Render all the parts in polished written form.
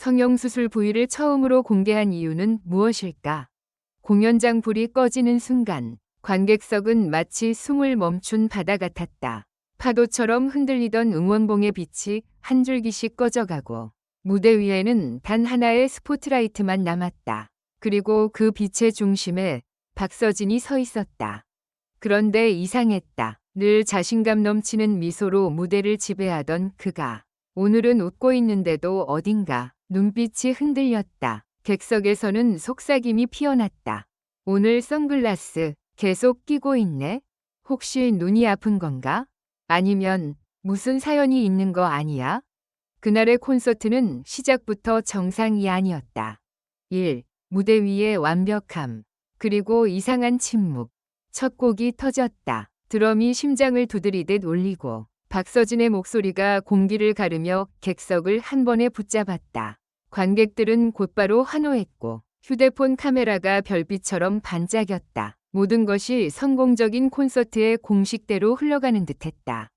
성형수술 부위를 처음으로 공개한 이유는 무엇일까? 공연장 불이 꺼지는 순간 관객석은 마치 숨을 멈춘 바다 같았다. 파도처럼 흔들리던 응원봉의 빛이 한 줄기씩 꺼져가고 무대 위에는 단 하나의 스포트라이트만 남았다. 그리고 그 빛의 중심에 박서진이 서 있었다. 그런데 이상했다. 늘 자신감 넘치는 미소로 무대를 지배하던 그가 오늘은 웃고 있는데도 어딘가 눈빛이 흔들렸다. 객석에서는 속삭임이 피어났다. 오늘 선글라스 계속 끼고 있네? 혹시 눈이 아픈 건가? 아니면 무슨 사연이 있는 거 아니야? 그날의 콘서트는 시작부터 정상이 아니었다. 1. 무대 위의 완벽함. 그리고 이상한 침묵. 첫 곡이 터졌다. 드럼이 심장을 두드리듯 울리고 박서진의 목소리가 공기를 가르며 객석을 한 번에 붙잡았다. 관객들은 곧바로 환호했고 휴대폰 카메라가 별빛처럼 반짝였다. 모든 것이 성공적인 콘서트의 공식대로 흘러가는 듯했다.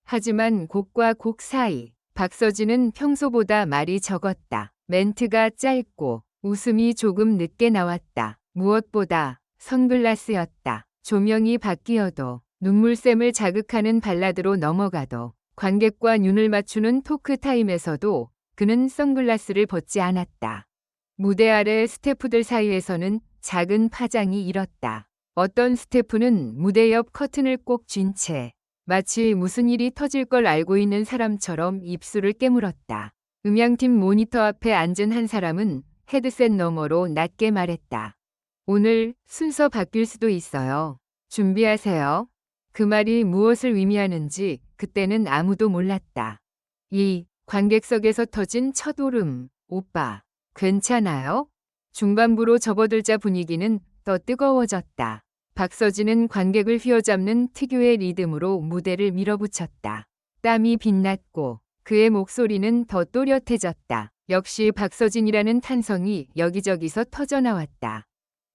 하지만 곡과 곡 사이 박서진은 평소보다 말이 적었다. 멘트가 짧고 웃음이 조금 늦게 나왔다. 무엇보다 선글라스였다. 조명이 바뀌어도 눈물샘을 자극하는 발라드로 넘어가도 관객과 눈을 맞추는 토크 타임에서도 그는 선글라스를 벗지 않았다. 무대 아래 스태프들 사이에서는 작은 파장이 일었다. 어떤 스태프는 무대 옆 커튼을 꼭 쥔 채 마치 무슨 일이 터질 걸 알고 있는 사람처럼 입술을 깨물었다. 음향팀 모니터 앞에 앉은 한 사람은 헤드셋 너머로 낮게 말했다. 오늘 순서 바뀔 수도 있어요. 준비하세요. 그 말이 무엇을 의미하는지 그때는 아무도 몰랐다. 이 관객석에서 터진 첫 울음. 오빠, 괜찮아요? 중반부로 접어들자 분위기는 더 뜨거워졌다. 박서진은 관객을 휘어잡는 특유의 리듬으로 무대를 밀어붙였다. 땀이 빛났고 그의 목소리는 더 또렷해졌다. 역시 박서진이라는 탄성이 여기저기서 터져나왔다.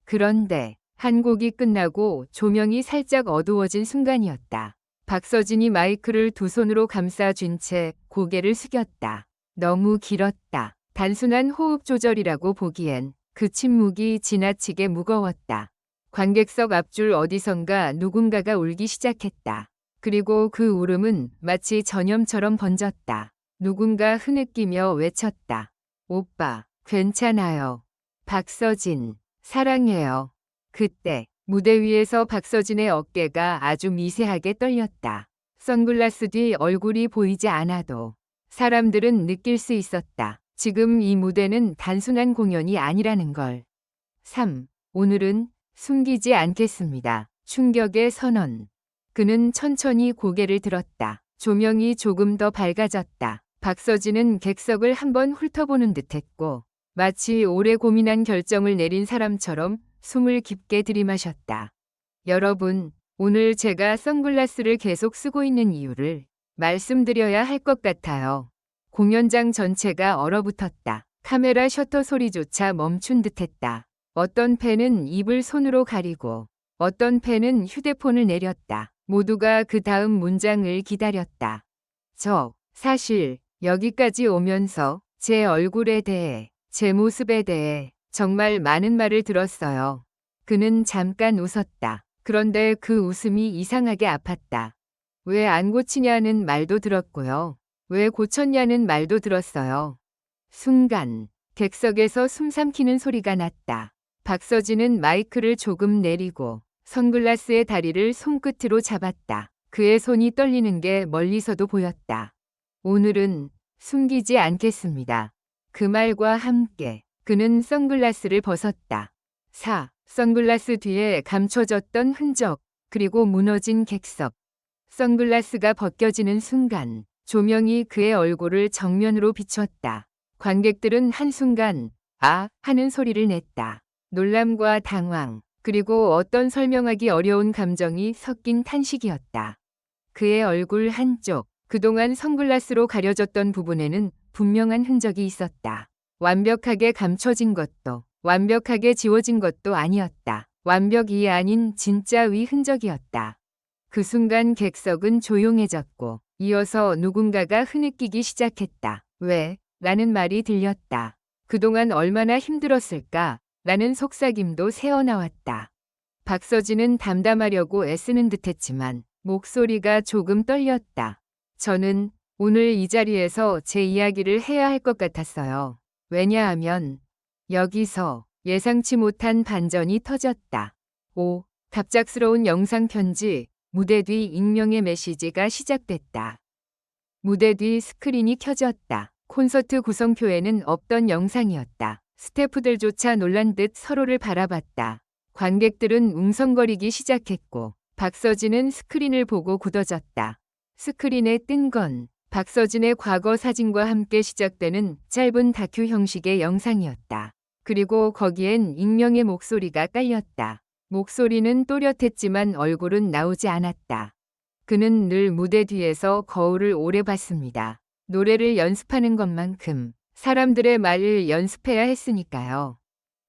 그런데 한 곡이 끝나고 조명이 살짝 어두워진 순간이었다. 박서진이 마이크를 두 손으로 감싸쥔 채 고개를 숙였다. 너무 길었다. 단순한 호흡 조절이라고 보기엔 그 침묵이 지나치게 무거웠다. 관객석 앞줄 어디선가 누군가가 울기 시작했다. 그리고 그 울음은 마치 전염처럼 번졌다. 누군가 흐느끼며 외쳤다. 오빠, 괜찮아요. 박서진, 사랑해요. 그때 무대 위에서 박서진의 어깨가 아주 미세하게 떨렸다. 선글라스 뒤 얼굴이 보이지 않아도 사람들은 느낄 수 있었다. 지금 이 무대는 단순한 공연이 아니라는 걸. 3. 오늘은 숨기지 않겠습니다. 충격의 선언. 그는 천천히 고개를 들었다. 조명이 조금 더 밝아졌다. 박서진은 객석을 한번 훑어보는 듯했고 마치 오래 고민한 결정을 내린 사람처럼 숨을 깊게 들이마셨다. 여러분, 오늘 제가 선글라스를 계속 쓰고 있는 이유를 말씀드려야 할 것 같아요. 공연장 전체가 얼어붙었다. 카메라 셔터 소리조차 멈춘 듯했다. 어떤 팬은 입을 손으로 가리고 어떤 팬은 휴대폰을 내렸다. 모두가 그 다음 문장을 기다렸다. 사실 여기까지 오면서 제 얼굴에 대해, 제 모습에 대해 정말 많은 말을 들었어요. 그는 잠깐 웃었다. 그런데 그 웃음이 이상하게 아팠다. 왜 안 고치냐는 말도 들었고요. 왜 고쳤냐는 말도 들었어요. 순간 객석에서 숨 삼키는 소리가 났다. 박서진은 마이크를 조금 내리고 선글라스의 다리를 손끝으로 잡았다. 그의 손이 떨리는 게 멀리서도 보였다. 오늘은 숨기지 않겠습니다. 그 말과 함께 그는 선글라스를 벗었다. 4. 선글라스 뒤에 감춰졌던 흔적, 그리고 무너진 객석. 선글라스가 벗겨지는 순간 조명이 그의 얼굴을 정면으로 비췄다. 관객들은 한순간 아 하는 소리를 냈다. 놀람과 당황, 그리고 어떤 설명하기 어려운 감정이 섞인 탄식이었다. 그의 얼굴 한쪽, 그동안 선글라스로 가려졌던 부분에는 분명한 흔적이 있었다. 완벽하게 감춰진 것도, 완벽하게 지워진 것도 아니었다. 완벽이 아닌 진짜 위 흔적이었다. 그 순간 객석은 조용해졌고 이어서 누군가가 흐느끼기 시작했다. 왜? 라는 말이 들렸다. 그동안 얼마나 힘들었을까? 라는 속삭임도 새어나왔다. 박서진은 담담하려고 애쓰는 듯했지만 목소리가 조금 떨렸다. 저는 오늘 이 자리에서 제 이야기를 해야 할 것 같았어요. 왜냐하면 여기서 예상치 못한 반전이 터졌다. 오, 갑작스러운 영상 편지, 무대 뒤 익명의 메시지가 시작됐다. 무대 뒤 스크린이 켜졌다. 콘서트 구성표에는 없던 영상이었다. 스태프들조차 놀란 듯 서로를 바라봤다. 관객들은 웅성거리기 시작했고 박서진은 스크린을 보고 굳어졌다. 스크린에 뜬 건 박서진의 과거 사진과 함께 시작되는 짧은 다큐 형식의 영상이었다. 그리고 거기엔 익명의 목소리가 깔렸다. 목소리는 또렷했지만 얼굴은 나오지 않았다. 그는 늘 무대 뒤에서 거울을 오래 봤습니다. 노래를 연습하는 것만큼 사람들의 말을 연습해야 했으니까요.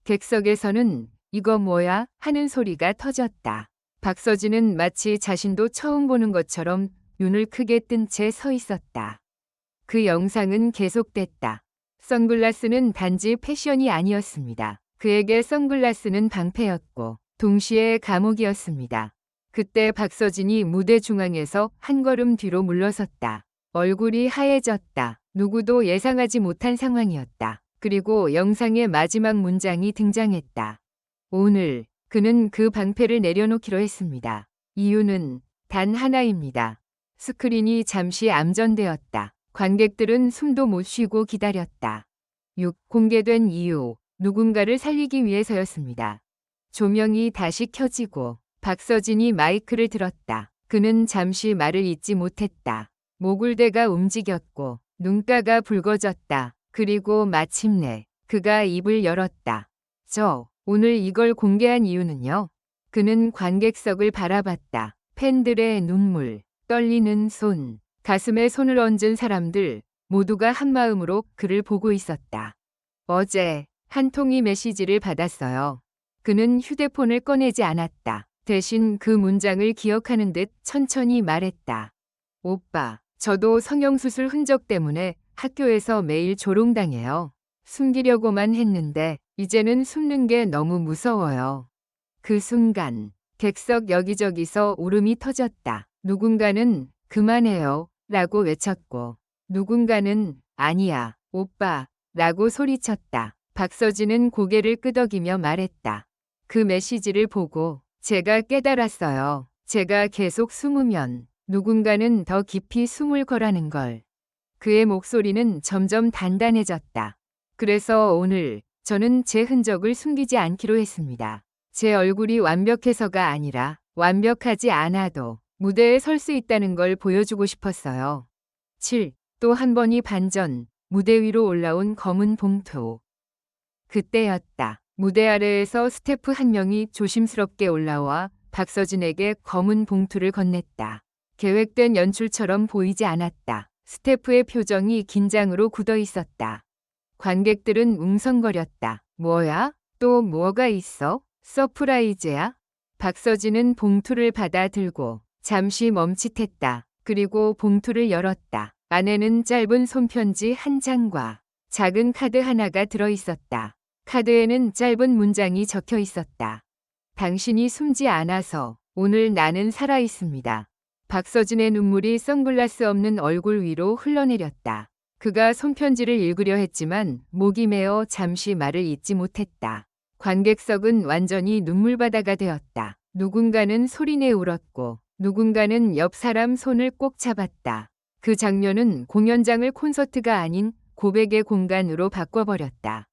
객석에서는 이거 뭐야? 하는 소리가 터졌다. 박서진은 마치 자신도 처음 보는 것처럼 눈을 크게 뜬 채 서 있었다. 그 영상은 계속됐다. 선글라스는 단지 패션이 아니었습니다. 그에게 선글라스는 방패였고 동시에 감옥이었습니다. 그때 박서진이 무대 중앙에서 한 걸음 뒤로 물러섰다. 얼굴이 하얘졌다. 누구도 예상하지 못한 상황이었다. 그리고 영상의 마지막 문장이 등장했다. 오늘 그는 그 방패를 내려놓기로 했습니다. 이유는 단 하나입니다. 스크린이 잠시 암전되었다. 관객들은 숨도 못 쉬고 기다렸다. 6. 공개된 이유. 누군가를 살리기 위해서였습니다. 조명이 다시 켜지고 박서진이 마이크를 들었다. 그는 잠시 말을 잇지 못했다. 목울대가 움직였고 눈가가 붉어졌다. 그리고 마침내 그가 입을 열었다. 오늘 이걸 공개한 이유는요. 그는 관객석을 바라봤다. 팬들의 눈물, 떨리는 손, 가슴에 손을 얹은 사람들 모두가 한마음으로 그를 보고 있었다. 어제 한 통의 메시지를 받았어요. 그는 휴대폰을 꺼내지 않았다. 대신 그 문장을 기억하는 듯 천천히 말했다. 오빠, 저도 성형수술 흔적 때문에 학교에서 매일 조롱당해요. 숨기려고만 했는데 이제는 숨는 게 너무 무서워요. 그 순간 객석 여기저기서 울음이 터졌다. 누군가는 그만해요 라고 외쳤고 누군가는 아니야 오빠 라고 소리쳤다. 박서진은 고개를 끄덕이며 말했다. 그 메시지를 보고 제가 깨달았어요. 제가 계속 숨으면 누군가는 더 깊이 숨을 거라는 걸. 그의 목소리는 점점 단단해졌다. 그래서 오늘 저는 제 흔적을 숨기지 않기로 했습니다. 제 얼굴이 완벽해서가 아니라 완벽하지 않아도 무대에 설 수 있다는 걸 보여주고 싶었어요. 7. 또 한 번이 반전. 무대 위로 올라온 검은 봉투. 그때였다. 무대 아래에서 스태프 한 명이 조심스럽게 올라와 박서진에게 검은 봉투를 건넸다. 계획된 연출처럼 보이지 않았다. 스태프의 표정이 긴장으로 굳어 있었다. 관객들은 웅성거렸다. 뭐야? 또 뭐가 있어? 서프라이즈야? 박서진은 봉투를 받아 들고 잠시 멈칫했다. 그리고 봉투를 열었다. 안에는 짧은 손편지 한 장과 작은 카드 하나가 들어 있었다. 카드에는 짧은 문장이 적혀 있었다. 당신이 숨지 않아서 오늘 나는 살아 있습니다. 박서진의 눈물이 선글라스 없는 얼굴 위로 흘러내렸다. 그가 손편지를 읽으려 했지만 목이 메어 잠시 말을 잇지 못했다. 관객석은 완전히 눈물바다가 되었다. 누군가는 소리내 울었고 누군가는 옆 사람 손을 꼭 잡았다. 그 장면은 공연장을 콘서트가 아닌 고백의 공간으로 바꿔버렸다.